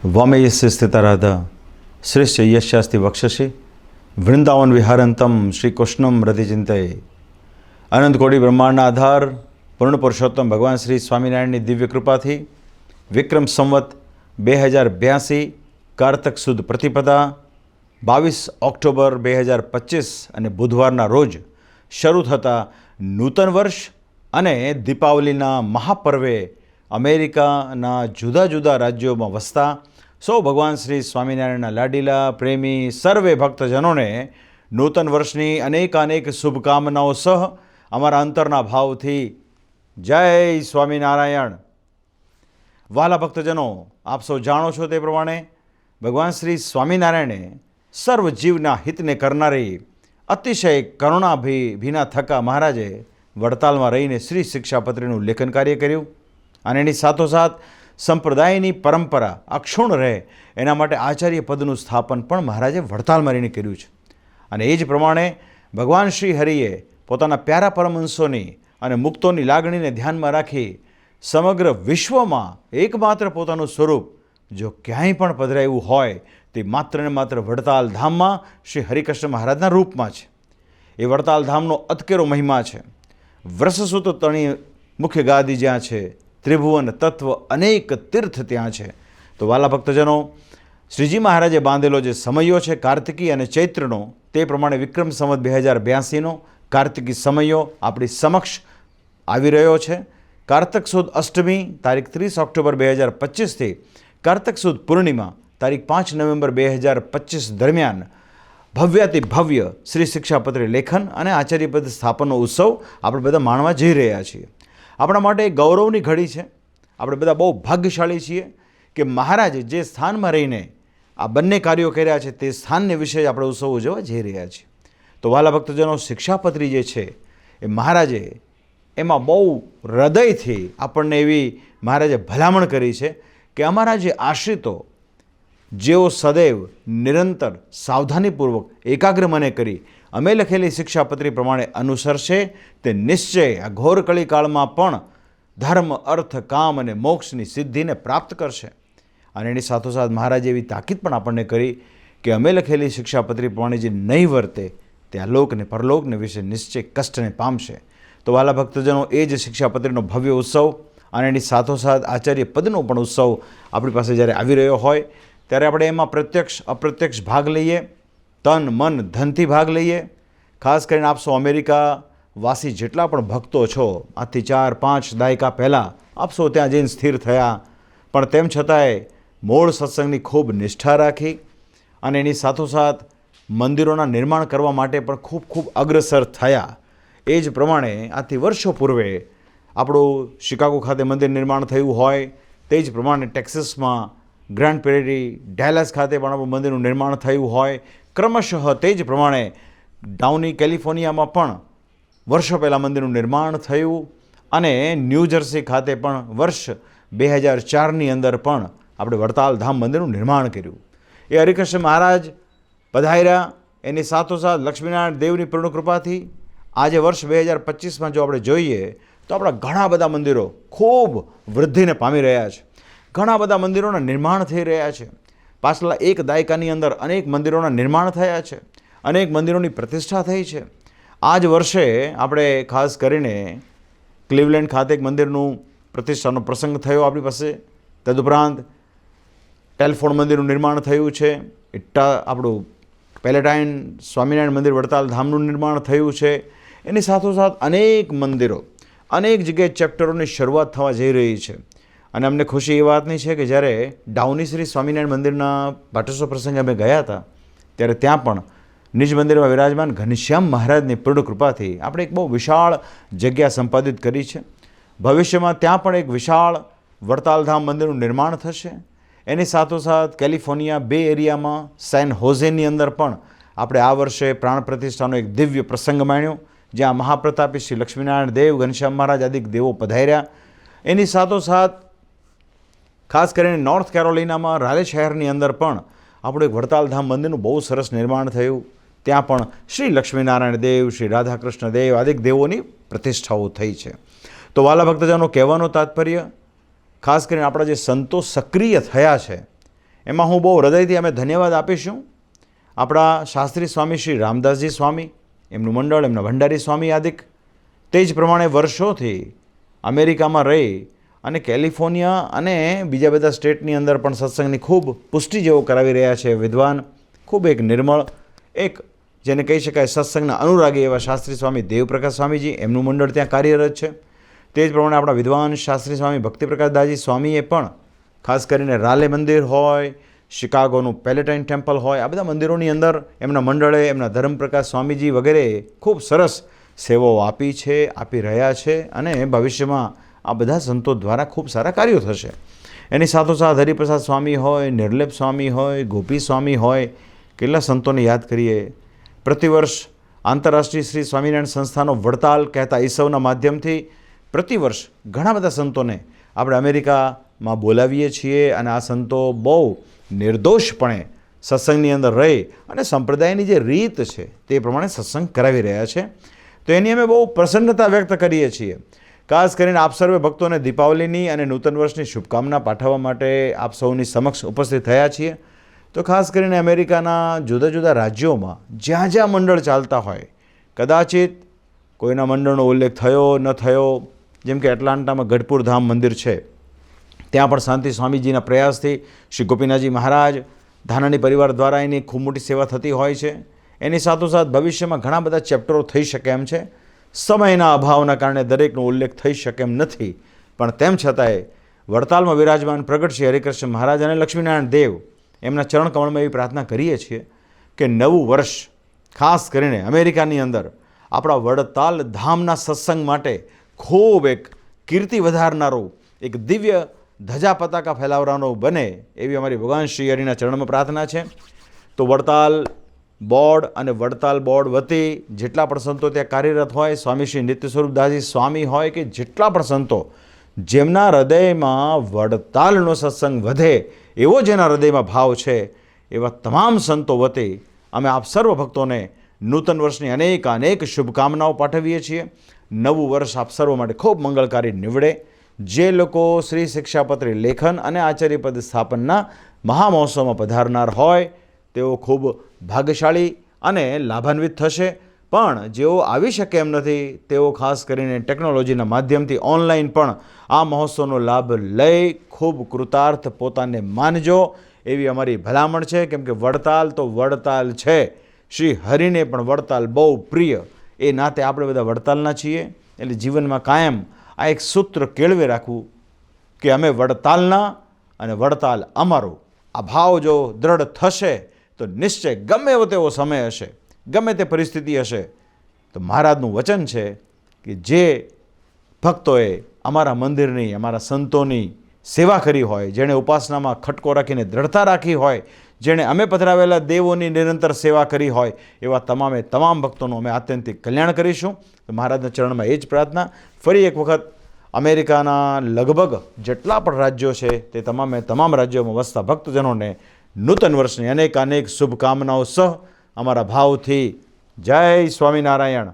वामयस्य स्थिता राधा श्रेष्ठ यशास्ति वक्षसि वृंदावन विहारंतम श्री कृष्णम रति चिंतये। अनंत कोटि ब्रह्मांडना आधार पूर्ण पुरुषोत्तम भगवान श्री स्वामिनारायणની દિવ્ય કૃપાથી વિક્રમ સંવત 2082 કારતક સુદ પ્રતિપદા 22 ઓક્ટોબર 2025 અને બુધવારના રોજ શરૂ થતા નૂતન વર્ષ અને દીપાવલીના મહાપર્વે અમેરિકાના જુદા જુદા રાજ્યોમાં વસતા સૌ ભગવાન શ્રી સ્વામિનારાયણના લાડીલા પ્રેમી સર્વે ભક્તજનોને નૂતન વર્ષની અનેકાનેક શુભકામનાઓ સહ અમારા અંતરના ભાવથી જય સ્વામિનારાયણ। વહાલા ભક્તજનો, આપ સૌ જાણો છો તે પ્રમાણે ભગવાન શ્રી સ્વામિનારાયણે સર્વ જીવના હિતને કરનારી અતિશય કરુણાભીના થકા મહારાજે વડતાલમાં રહીને શ્રી શિક્ષાપત્રીનું લેખન કાર્ય કર્યું અને એની સાથોસાથ સંપ્રદાયની પરંપરા અક્ષુણ રહે એના માટે આચાર્ય પદનું સ્થાપન પણ મહારાજે વડતાલમાં રહીને કર્યું છે। અને એ જ પ્રમાણે ભગવાન શ્રી હરિએ પોતાના પ્યારા પરમહંસોની અને મુક્તોની લાગણીને ધ્યાનમાં રાખી સમગ્ર વિશ્વમાં એકમાત્ર પોતાનું સ્વરૂપ જો ક્યાંય પણ પધરાયું હોય તે માત્ર ને માત્ર વડતાલ ધામમાં શ્રી હરિકૃષ્ણ મહારાજના રૂપમાં છે। એ વડતાલ ધામનો અતકેરો મહિમા છે। વ્રસસુત તણી મુખ્ય ગાદી જ્યાં છે, ત્રિભુવન તત્વ અનેક તીર્થ ત્યાં છે। તો વાલા ભક્તજનો, શ્રીજી મહારાજે બાંધેલો જે સમયો છે કાર્તિકી અને ચૈત્રનો, તે પ્રમાણે વિક્રમ સંવત 2082નો કાર્તિકી સમયો આપણી સમક્ષ આવી રહ્યો છે। કારતક સુદ અષ્ટમી તારીખ 30 ઓક્ટોબર 2025થી કારતક સુદ પૂર્ણિમા તારીખ 5 નવેમ્બર 2025 દરમિયાન ભવ્યાતિ ભવ્ય શ્રી શિક્ષાપત્રી લેખન અને આચાર્યપદ સ્થાપનનો ઉત્સવ આપણે બધા માણવા જઈ રહ્યા છીએ। આપણા માટે એક ગૌરવની ઘડી છે। આપણે બધા બહુ ભાગ્યશાળી છીએ કે મહારાજે જે સ્થાનમાં રહીને આ બંને કાર્યો કર્યા છે તે સ્થાનને વિશે આપણે ઉત્સવ ઉજવવા જઈ રહ્યા છીએ। તો વાલા ભક્તજનો, શિક્ષાપત્રી જે છે એ મહારાજે એમાં બહુ હૃદયથી આપણને એવી મહારાજે ભલામણ કરી છે કે અમારા જે આશ્રિતો જેઓ સદૈવ નિરંતર સાવધાનીપૂર્વક એકાગ્ર મને કરી અમે લખેલી શિક્ષાપત્રી પ્રમાણે અનુસરશે તે નિશ્ચય આ ઘોર કળીકાળમાં પણ ધર્મ, અર્થ, કામ અને મોક્ષની સિદ્ધિને પ્રાપ્ત કરશે। અને એની સાથોસાથ મહારાજે એવી તાકીદ પણ આપણને કરી કે અમે લખેલી શિક્ષાપત્રી પ્રમાણે જે નહીં વર્તે તે આ લોકને પરલોકને વિશે નિશ્ચય કષ્ટને પામશે। તો વાલા ભક્તજનો, એ જ શિક્ષાપત્રીનો ભવ્ય ઉત્સવ અને એની સાથોસાથ આચાર્ય પદનો પણ ઉત્સવ આપણી પાસે જ્યારે આવી રહ્યો હોય ત્યારે આપણે એમાં પ્રત્યક્ષ અપ્રત્યક્ષ ભાગ લઈએ, તન મન ધનથી ભાગ લઈએ। ખાસ કરીને આપ સૌ અમેરિકા વાસી જેટલા પણ ભક્તો છો, આજથી 4-5 દાયકા પહેલાં આપ સૌ ત્યાં જઈને સ્થિર થયા, પણ તેમ છતાંય મૂળ સત્સંગની ખૂબ નિષ્ઠા રાખી અને એની સાથોસાથ મંદિરોના નિર્માણ કરવા માટે પણ ખૂબ અગ્રસર થયા। એ જ પ્રમાણે આજથી વર્ષો પૂર્વે આપણું શિકાગો ખાતે મંદિર નિર્માણ થયું હોય, તે જ પ્રમાણે ટેક્સાસમાં ગ્રાન્ડ પ્રેરી, ડેલસ ખાતે પણ આપણું મંદિરનું નિર્માણ થયું હોય, ક્રમશઃ તે જ પ્રમાણે ડાઉની કેલિફોર્નિયામાં પણ વર્ષો પહેલાં મંદિરનું નિર્માણ થયું અને ન્યૂ જર્સી ખાતે પણ વર્ષ 2004ની અંદર પણ આપણે વડતાલ ધામ મંદિરનું નિર્માણ કર્યું। એ હરિકૃષ્ણ મહારાજ પધાર્યા, એની સાથોસાથ લક્ષ્મીનારાયણ દેવની પૂર્ણ કૃપાથી આજે વર્ષ 2025માં જો આપણે જોઈએ તો આપણા ઘણા બધા મંદિરો ખૂબ વૃદ્ધિને પામી રહ્યા છે। ઘણા બધા મંદિરોના નિર્માણ થઈ રહ્યા છે। પાછલા એક દાયકાની અંદર અનેક મંદિરોના નિર્માણ થયા છે, અનેક મંદિરોની પ્રતિષ્ઠા થઈ છે। આ જ વર્ષે આપણે ખાસ કરીને ક્લિવલેન્ડ ખાતે એક મંદિરનું પ્રતિષ્ઠાનો પ્રસંગ થયો આપણી પાસે। તદુપરાંત ટેલફોર્ડ મંદિરનું નિર્માણ થયું છે। આપણું પેલેટાઇન સ્વામિનારાયણ મંદિર વડતાલ ધામનું નિર્માણ થયું છે। એની સાથોસાથ અનેક મંદિરો, અનેક જગ્યાએ ચેપ્ટરોની શરૂઆત થવા જઈ રહી છે। અને અમને ખુશી એ વાતની છે કે જ્યારે ડાઉની શ્રી સ્વામિનારાયણ મંદિરના પાટોત્સવ પ્રસંગે અમે ગયા હતા ત્યારે ત્યાં પણ નિજ મંદિરમાં વિરાજમાન ઘનશ્યામ મહારાજની પૂર્ણ કૃપાથી આપણે એક બહુ વિશાળ જગ્યા સંપાદિત કરી છે। ભવિષ્યમાં ત્યાં પણ એક વિશાળ વડતાલ ધામ મંદિરનું નિર્માણ થશે। એની સાથોસાથ કેલિફોર્નિયા બે એરિયામાં સેન હોઝેની અંદર પણ આપણે આ વર્ષે પ્રાણ પ્રતિષ્ઠાનો એક દિવ્ય પ્રસંગ માણ્યો, જ્યાં મહાપ્રતાપી શ્રી લક્ષ્મીનારાયણ દેવ, ઘનશ્યામ મહારાજ આદિ દેવો પધાર્યા। એની સાથોસાથ ખાસ કરીને નોર્થ કેરોલિનામાં રાલે શહેરની અંદર પણ આપણું એક વડતાલ ધામ મંદિરનું બહુ સરસ નિર્માણ થયું। ત્યાં પણ શ્રી લક્ષ્મીનારાયણ દેવ, શ્રી રાધાકૃષ્ણ દેવ આદિ દેવોની પ્રતિષ્ઠાઓ થઈ છે। તો વાલા ભક્તજનો, કહેવાનો તાત્પર્ય ખાસ કરીને આપણા જે સંતો સક્રિય થયા છે એમાં હું બહુ હૃદયથી અમે ધન્યવાદ આપીશું આપણા શાસ્ત્રી સ્વામી શ્રી રામદાસજી સ્વામી, એમનું મંડળ, એમના ભંડારી સ્વામી આદિક. તે જ પ્રમાણે વર્ષોથી અમેરિકામાં રહી અને કેલિફોર્નિયા અને બીજા બધા સ્ટેટની અંદર પણ સત્સંગની ખૂબ પુષ્ટિ જેવો કરાવી રહ્યા છે વિદ્વાન, ખૂબ એક નિર્મળ, એક જેને કહી શકાય સત્સંગના અનુરાગી એવા શાસ્ત્રી સ્વામી દેવપ્રકાશ સ્વામીજી, એમનું મંડળ ત્યાં કાર્યરત છે. તે જ પ્રમાણે આપણા વિદ્વાન શાસ્ત્રી સ્વામી ભક્તિપ્રકાશદાસજી સ્વામીએ પણ ખાસ કરીને રાલે મંદિર હોય, શિકાગોનું પેલેટાઇન ટેમ્પલ હોય, આ બધા મંદિરોની અંદર એમના મંડળે, એમના ધર્મપ્રકાશ સ્વામીજી વગેરે ખૂબ સરસ સેવાઓ આપી છે, આપી રહ્યા છે અને ભવિષ્યમાં આ બધા સંતો દ્વારા ખૂબ સારા કાર્યો થશે. એની સાથોસાથ હરિપ્રસાદ સ્વામી હોય, નિર્લેપ સ્વામી હોય, ગોપી સ્વામી હોય, કેટલા સંતોને યાદ કરીએ. પ્રતિવર્ષ આંતરરાષ્ટ્રીય શ્રી સ્વામિનારાયણ સંસ્થાનો વડતાલ કહેતા ઈસવના માધ્યમથી પ્રતિવર્ષ ઘણા બધા સંતોને આપણે અમેરિકામાં બોલાવીએ છીએ અને આ સંતો બહુ નિર્દોષપણે સત્સંગની અંદર રહી અને સંપ્રદાયની જે રીત છે તે પ્રમાણે સત્સંગ કરાવી રહ્યા છે. તો એની અમે બહુ પ્રસન્નતા વ્યક્ત કરીએ છીએ. ખાસ કરીને આપ સર્વે ભક્તોને દીપાવલીની અને નૂતન વર્ષની શુભકામના પાઠવવા માટે આપ સૌની સમક્ષ ઉપસ્થિત થયા છીએ. તો ખાસ કરીને અમેરિકાના જુદા જુદા રાજ્યોમાં જ્યાં જ્યાં મંડળ ચાલતા હોય, કદાચિત કોઈના મંડળનો ઉલ્લેખ થયો ન થયો, જેમ કે એટલાન્ટામાં ગઢપુર ધામ મંદિર છે, ત્યાં પણ શાંતિ સ્વામીજીના પ્રયાસથી શ્રી ગોપીનાથજી મહારાજ ધાનાણી પરિવાર દ્વારા એની ખૂબ મોટી સેવા થતી હોય છે. એની સાથોસાથ ભવિષ્યમાં ઘણા બધા ચેપ્ટરો થઈ શકે એમ છે. સમયના અભાવના કારણે દરેકનો ઉલ્લેખ થઈ શકે એમ નથી, પણ તેમ છતાંય વડતાલમાં વિરાજમાન પ્રગટ શ્રી હરિકૃષ્ણ મહારાજ અને લક્ષ્મીનારાયણ દેવ એમના ચરણ કમળમાં એવી પ્રાર્થના કરીએ છીએ કે નવું વર્ષ ખાસ કરીને અમેરિકાની અંદર આપણા વડતાલ ધામના સત્સંગ માટે ખૂબ એક કીર્તિ વધારનારો, એક દિવ્ય ધજા પતાકા ફેલાવવાનો બને એવી અમારી ભગવાન શ્રી હરિના ચરણમાં પ્રાર્થના છે. તો વડતાલ બોર્ડ અને વડતાલ બોર્ડ વતી જેટલા પણ સંતો ત્યાં કાર્યરત હોય, સ્વામી શ્રી નિત્ય સ્વરૂપદાસજી સ્વામી હોય કે જેટલા પણ સંતો જેમના હૃદયમાં વડતાલનો સત્સંગ વધે એવો જેના હૃદયમાં ભાવ છે, એવા તમામ સંતો વતી અમે આપ સર્વ ભક્તોને નૂતન વર્ષની અનેક શુભકામનાઓ પાઠવીએ છીએ. નવું વર્ષ આપ સર્વ માટે ખૂબ મંગળકારી નીવડે. જે લોકો શ્રી શિક્ષાપત્રી લેખન અને આચાર્યપદ સ્થાપનના મહામહોત્સવમાં પધારનાર હોય તેઓ ખૂબ ભાગ્યશાળી અને લાભાન્વિત થશે. પણ જેઓ આવી શકે એમ નથી તેઓ ખાસ કરીને ટેકનોલોજીના માધ્યમથી ઓનલાઈન પણ આ મહોત્સવનો લાભ લઈ ખૂબ કૃતાર્થ પોતાને માનજો એવી અમારી ભલામણ છે. કેમ કે વડતાલ તો વડતાલ છે, શ્રી હરિને પણ વડતાલ બહુ પ્રિય. એ નાતે આપણે બધા વડતાલના છીએ, એટલે જીવનમાં કાયમ આ એક સૂત્ર કેળવે રાખવું કે અમે વડતાલના અને વડતાલ અમારું. આ ભાવ જો દ્રઢ થશે તો નિશ્ચય ગમે એવો તેવો સમય હશે, ગમે તે પરિસ્થિતિ હશે, તો મહારાજનું વચન છે કે જે ભક્તોએ અમારા મંદિરની, અમારા સંતોની સેવા કરી હોય, જેણે ઉપાસનામાં ખટકો રાખીને દ્રઢતા રાખી હોય, જેણે અમે પધરાવેલા દેવોની નિરંતર સેવા કરી હોય, એવા તમામે તમામ ભક્તોનું અમે આત્યંતિક કલ્યાણ કરીશું. તો મહારાજના ચરણમાં એ જ પ્રાર્થના. ફરી એક વખત અમેરિકાના લગભગ જેટલા પણ રાજ્યો છે તે તમામ રાજ્યોમાં વસતા ભક્તજનોને નૂતન વર્ષની અનેક શુભકામનાઓ સહ અમારા ભાવથી જય સ્વામિનારાયણ.